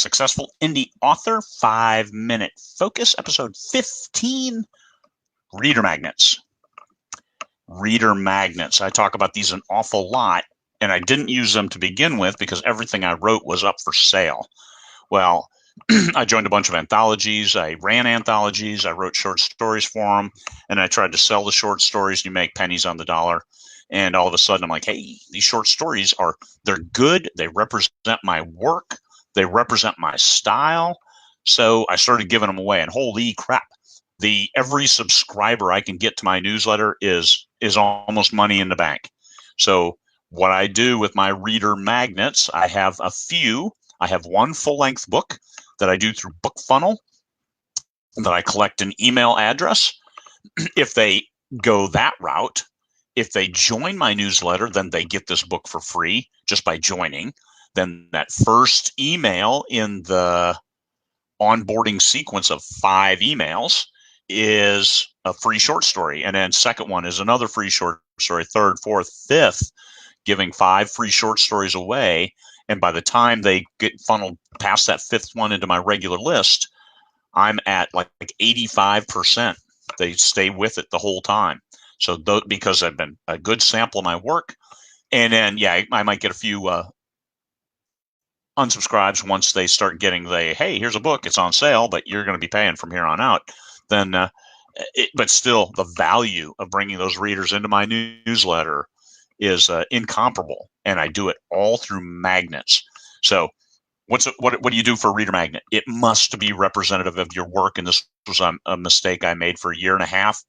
Successful Indie Author 5-Minute Focus, episode 15, Reader Magnets. Reader magnets. I talk about these an awful lot, and I didn't use them to begin with because everything I wrote was up for sale. Well, I joined a bunch of anthologies. I ran anthologies. I wrote short stories for them, and I tried to sell the short stories. You make pennies on the dollar. And all of a sudden, I'm like, hey, these short stories they're good. They represent my work. They represent my style. So I started giving them away, and holy crap, every subscriber I can get to my newsletter is almost money in the bank. So what I do with my reader magnets, I have a few. I have one full-length book that I do through BookFunnel that I collect an email address. If they go that route, if they join my newsletter, then they get this book for free just by joining. Then that first email in the onboarding sequence of 5 emails is a free short story. And then second one is another free short story, third, fourth, fifth, giving 5 free short stories away. And by the time they get funneled past that 5th one into my regular list, I'm at like 85%. They stay with it the whole time. So because I've been a good sample of my work. And then, yeah, I might get a few unsubscribes once they start getting hey, here's a book, it's on sale, but you're going to be paying from here on out. Then, but still, the value of bringing those readers into my newsletter is incomparable, and I do it all through magnets. So what do you do for a reader magnet? It must be representative of your work, and this was a mistake I made for a year and a half.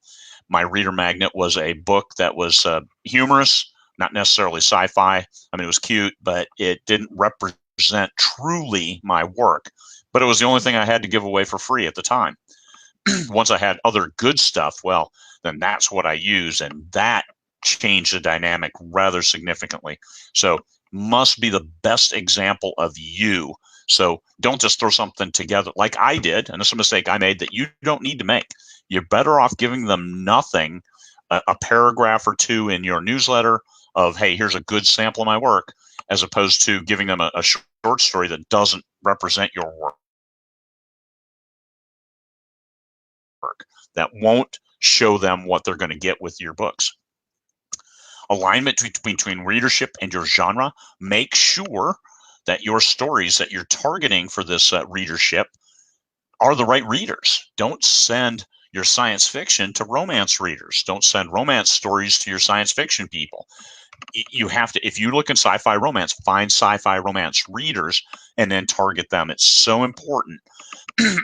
My reader magnet was a book that was humorous, not necessarily sci-fi. I mean, it was cute, but it didn't represent truly my work. But it was the only thing I had to give away for free at the time. Once I had other good stuff, well, then that's what I use, and that changed the dynamic rather significantly. So must be the best example of you. So don't just throw something together like I did, and it's a mistake I made that you don't need to make. You're better off giving them nothing, a paragraph or two in your newsletter of, hey, here's a good sample of my work, as opposed to giving them a short story that doesn't represent your work, that won't show them what they're going to get with your books. Alignment between readership and your genre. Make sure that your stories that you're targeting for this readership are the right readers. Don't send your science fiction to romance readers. Don't send romance stories to your science fiction people. You have to, if you look in sci-fi romance, find sci-fi romance readers and then target them. It's so important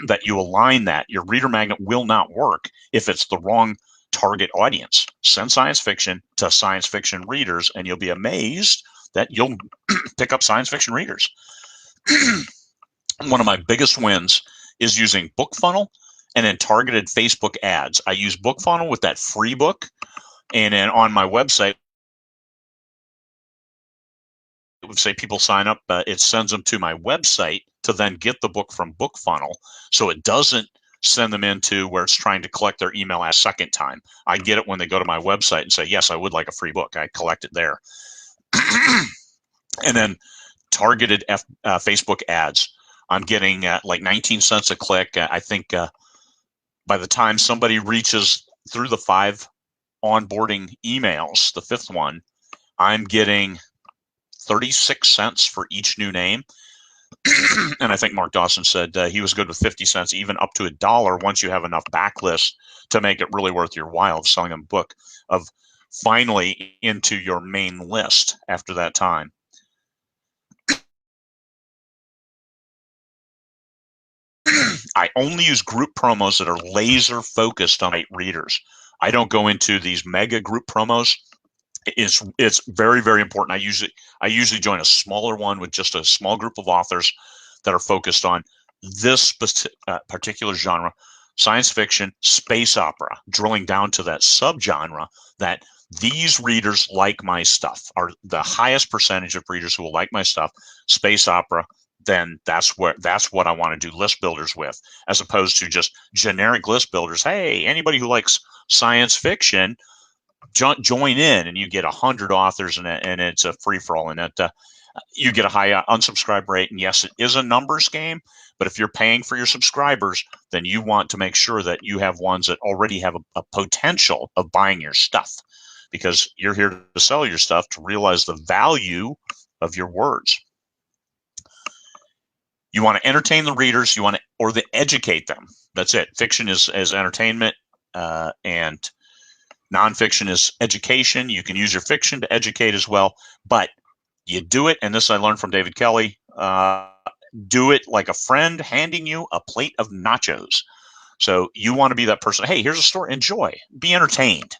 that you align that. Your reader magnet will not work if it's the wrong target audience. Send science fiction to science fiction readers, and you'll be amazed that you'll pick up science fiction readers. One of my biggest wins is using BookFunnel and then targeted Facebook ads. I use BookFunnel with that free book, and then on my website, it would say people sign up, it sends them to my website to then get the book from BookFunnel. So it doesn't send them into where it's trying to collect their email a second time. I get it when they go to my website and say, yes, I would like a free book. I collect it there. And then targeted Facebook ads. I'm getting like 19 cents a click. I think by the time somebody reaches through the 5 onboarding emails, the 5th one, I'm getting 36 cents for each new name. And I think Mark Dawson said he was good with 50 cents, even up to $1 once you have enough backlists to make it really worth your while of selling a book of finally into your main list after that time. I only use group promos that are laser focused on readers. I don't go into these mega group promos. It's very, very important. I usually join a smaller one with just a small group of authors that are focused on this particular genre, science fiction, space opera, drilling down to that subgenre that these readers like my stuff, are the highest percentage of readers who will like my stuff, space opera. Then that's what I want to do list builders with, as opposed to just generic list builders. Hey, anybody who likes science fiction, join in, and you get 100 authors, and it's a free-for-all, and you get a high unsubscribe rate. And yes, it is a numbers game, but if you're paying for your subscribers, then you want to make sure that you have ones that already have a potential of buying your stuff, because you're here to sell your stuff, to realize the value of your words. You want to entertain the readers, or educate them. That's it. Fiction is entertainment, and nonfiction is education. You can use your fiction to educate as well, but you do it, and this I learned from David Kelly, do it like a friend handing you a plate of nachos. So you want to be that person. Hey, here's a story. Enjoy. Be entertained.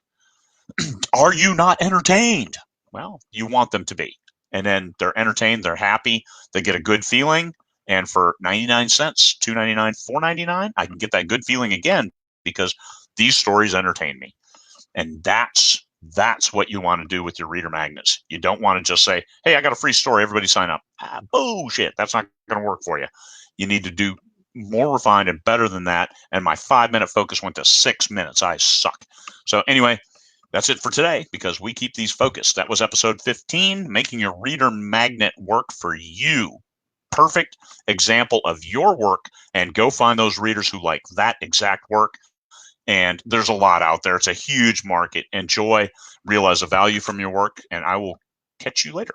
Are you not entertained? Well, you want them to be. And then they're entertained. They're happy. They get a good feeling. And for 99 cents, $2.99, $4.99, I can get that good feeling again, because these stories entertain me. And that's what you want to do with your reader magnets. You don't want to just say, hey, I got a free story, everybody sign up. Bullshit. That's not going to work for you. You need to do more refined and better than that. And my 5-minute focus went to 6 minutes. I suck. So anyway, that's it for today, because we keep these focused. That was episode 15, making your reader magnet work for you. Perfect example of your work, and go find those readers who like that exact work. And there's a lot out there. It's a huge market. Enjoy, realize the value from your work, and I will catch you later.